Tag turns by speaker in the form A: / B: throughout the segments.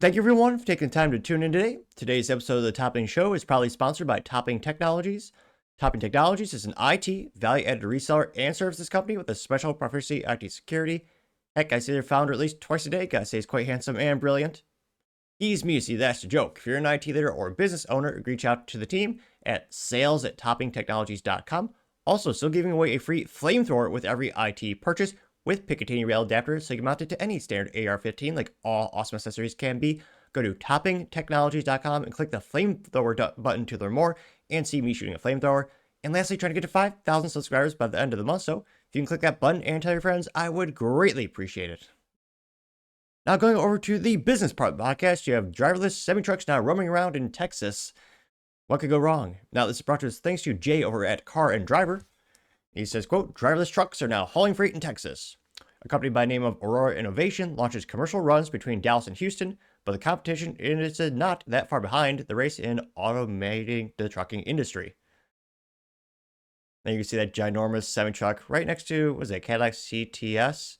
A: Thank you everyone for taking the time to tune in today. Today's episode of the Topping Show is proudly sponsored by Topping Technologies. Topping Technologies is an IT, value-added reseller and services company with a special proficiency IT security. Heck, I see their founder at least twice a day. Gotta say he's quite handsome and brilliant. Ease me, see that's a joke. If you're an IT leader or a business owner, reach out to the team at sales@toppingtechnologies.com. Also, still giving away a free flamethrower with every IT purchase with Picatinny rail adapter, so you can mount it to any standard AR-15 like all awesome accessories can be. Go to toppingtechnologies.com and click the flamethrower button to learn more and see me shooting a flamethrower. And lastly, trying to get to 5,000 subscribers by the end of the month, so if you can click that button and tell your friends, I would greatly appreciate it. Now going over to the business part of the podcast, you have driverless semi-trucks now roaming around in Texas. What could go wrong? Now this is brought to us thanks to Jay over at Car and Driver. He says, quote, driverless trucks are now hauling freight in Texas. A company by the name of Aurora Innovation launches commercial runs between Dallas and Houston, but the competition is not that far behind the race in automating the trucking industry. Then you can see that ginormous semi-truck right next to, was it Cadillac CTS?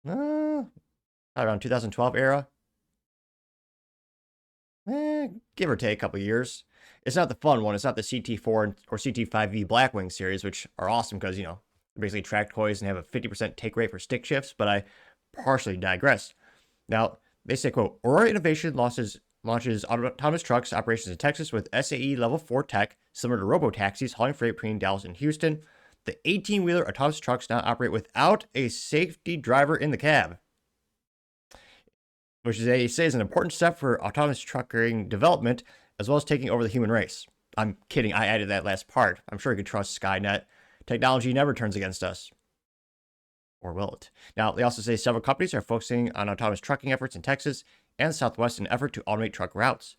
A: Around 2012 era. Give or take a couple years. It's not the fun one. It's not the CT4 or CT5V Blackwing series, which are awesome because, you know, they're basically track toys and have a 50% take rate for stick shifts, but I partially digress. Now, they say, quote, Aurora Innovation launches autonomous trucks operations in Texas with SAE Level 4 tech, similar to robo-taxis hauling freight between Dallas and Houston. The 18-wheeler autonomous trucks now operate without a safety driver in the cab, which they say is an important step for autonomous trucking development, as well as taking over the human race. I'm kidding, I added that last part. I'm sure you could trust Skynet. Technology never turns against us. Or will it? Now, they also say several companies are focusing on autonomous trucking efforts in Texas and the Southwest in an effort to automate truck routes.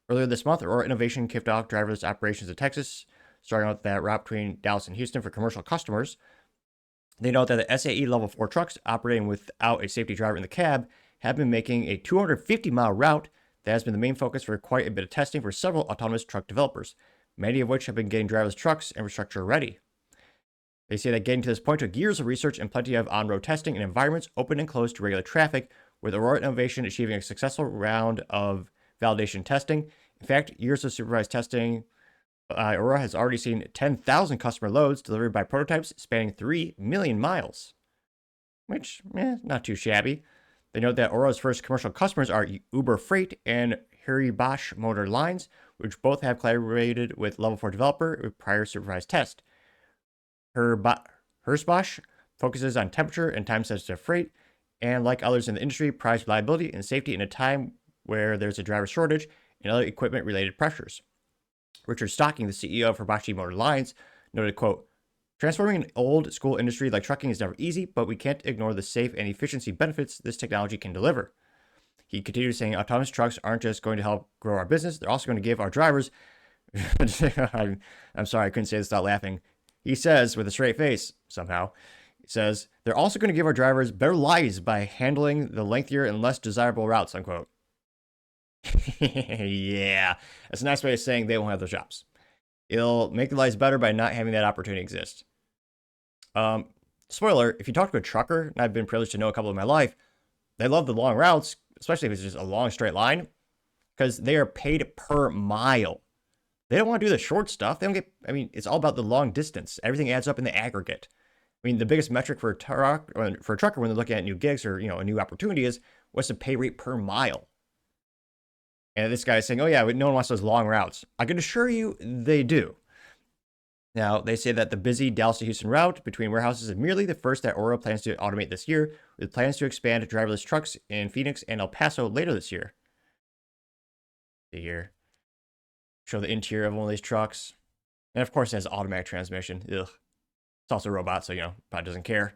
A: Earlier this month, Aurora Innovation kicked off driverless operations in Texas, starting out that route between Dallas and Houston for commercial customers. They note that the SAE Level 4 trucks operating without a safety driver in the cab have been making a 250-mile route that has been the main focus for quite a bit of testing for several autonomous truck developers, many of which have been getting driverless trucks infrastructure ready. They say that getting to this point took years of research and plenty of on-road testing in environments open and closed to regular traffic, with Aurora Innovation achieving a successful round of validation testing. In fact, years of supervised testing, Aurora has already seen 10,000 customer loads delivered by prototypes spanning 3 million miles, which, not too shabby. They note that Aurora's first commercial customers are Uber Freight and Hiribash Motor Lines, which both have collaborated with Level 4 developer with prior supervised test. Hiribash focuses on temperature and time-sensitive freight, and like others in the industry, prides reliability and safety in a time where there's a driver shortage and other equipment-related pressures. Richard Stocking, the CEO of Hiribashi Motor Lines, noted, quote, transforming an old school industry like trucking is never easy, but we can't ignore the safe and efficiency benefits this technology can deliver. He continued saying autonomous trucks aren't just going to help grow our business, they're also going to give our drivers... I'm sorry, I couldn't say this without laughing. He says, with a straight face, somehow, he says, they're also going to give our drivers better lives by handling the lengthier and less desirable routes, unquote. Yeah, that's a nice way of saying they won't have those jobs. It'll make their lives better by not having that opportunity exist. Spoiler, if you talk to a trucker, and I've been privileged to know a couple in my life, they love the long routes, especially if it's just a long straight line, because they are paid per mile. They don't want to do the short stuff. They don't get, it's all about the long distance. Everything adds up in the aggregate. The biggest metric for a trucker when they're looking at new gigs or, a new opportunity is what's the pay rate per mile. And this guy is saying, oh yeah, no one wants those long routes. I can assure you they do. Now, they say that the busy Dallas to Houston route between warehouses is merely the first that Aurora plans to automate this year, with plans to expand driverless trucks in Phoenix and El Paso later this year. See here. Show the interior of one of these trucks. And of course, it has automatic transmission. Ugh. It's also a robot, so, probably doesn't care.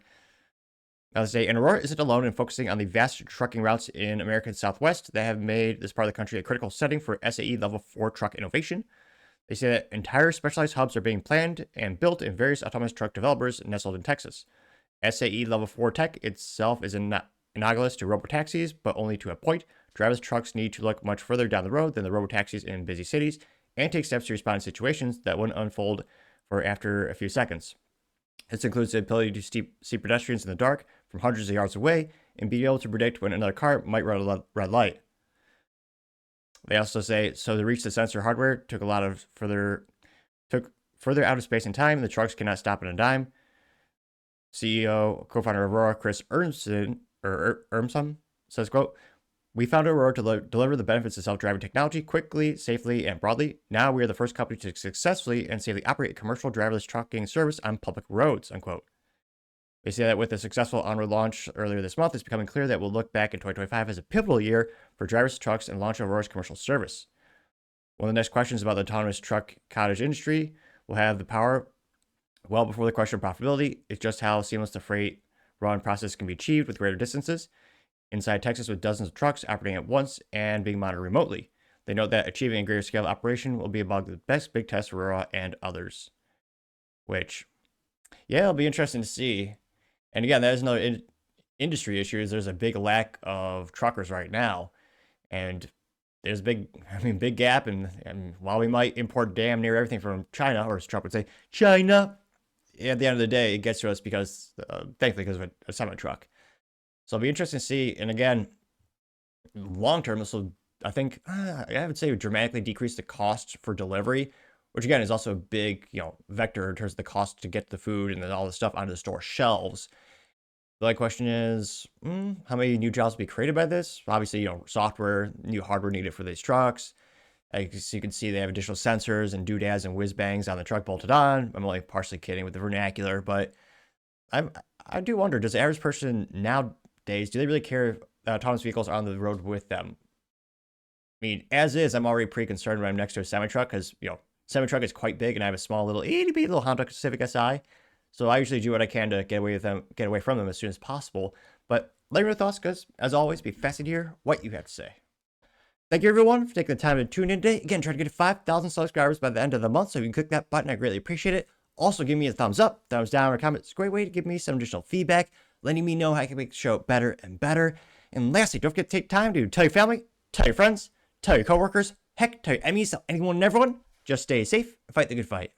A: Now, they say, and Aurora isn't alone in focusing on the vast trucking routes in American Southwest that have made this part of the country a critical setting for SAE Level 4 truck innovation. They say that entire specialized hubs are being planned and built in various autonomous truck developers nestled in Texas. SAE Level 4 tech itself is analogous to robotaxis, but only to a point. Driverless trucks need to look much further down the road than the robotaxis in busy cities and take steps to respond in situations that wouldn't unfold for after a few seconds. This includes the ability to see pedestrians in the dark from hundreds of yards away and be able to predict when another car might run a red light. They also say, so to reach the sensor hardware took further out of space and time. The trucks cannot stop on a dime. CEO, co-founder of Aurora, Chris Urmson says, quote, we founded Aurora to deliver the benefits of self-driving technology quickly, safely, and broadly. Now we are the first company to successfully and safely operate a commercial driverless trucking service on public roads, unquote. They say that with the successful on-road launch earlier this month, it's becoming clear that we'll look back in 2025 as a pivotal year for driverless trucks and launch Aurora's commercial service. One of the next questions about the autonomous truck cottage industry will have the power well before the question of profitability. It's just how seamless the freight run process can be achieved with greater distances inside Texas with dozens of trucks operating at once and being monitored remotely. They note that achieving a greater scale of operation will be among the best big tests for Aurora and others. Which, yeah, it'll be interesting to see. And again, that is another industry issue. Is there's a big lack of truckers right now, and there's big gap. And while we might import damn near everything from China, or as Trump would say, China, at the end of the day, it gets to us because, thankfully, because of a semi-truck. So it'll be interesting to see. And again, long term, this will, I think, I would say, dramatically decrease the cost for delivery, which again is also a big, vector in terms of the cost to get the food and then all the stuff onto the store shelves. The only question is, how many new jobs will be created by this? Obviously, software, new hardware needed for these trucks. As you can see, they have additional sensors and doodads and whiz bangs on the truck bolted on. I'm only partially kidding with the vernacular, but I do wonder, does the average person nowadays, do they really care if autonomous vehicles are on the road with them? I mean, as is, I'm already pretty concerned when I'm next to a semi-truck because, semi-truck is quite big and I have a small little itty-bitty little Honda Civic Si. So I usually do what I can to get away from them as soon as possible. But let me know your thoughts, because as always, be fascinated to hear what you have to say. Thank you everyone for taking the time to tune in today. Again, trying to get to 5,000 subscribers by the end of the month, so if you can click that button, I greatly appreciate it. Also, give me a thumbs up, thumbs down, or comment. It's a great way to give me some additional feedback, letting me know how I can make the show better and better. And lastly, don't forget to take time to tell your family, tell your friends, tell your coworkers, heck, tell your enemies, tell anyone and everyone. Just stay safe and fight the good fight.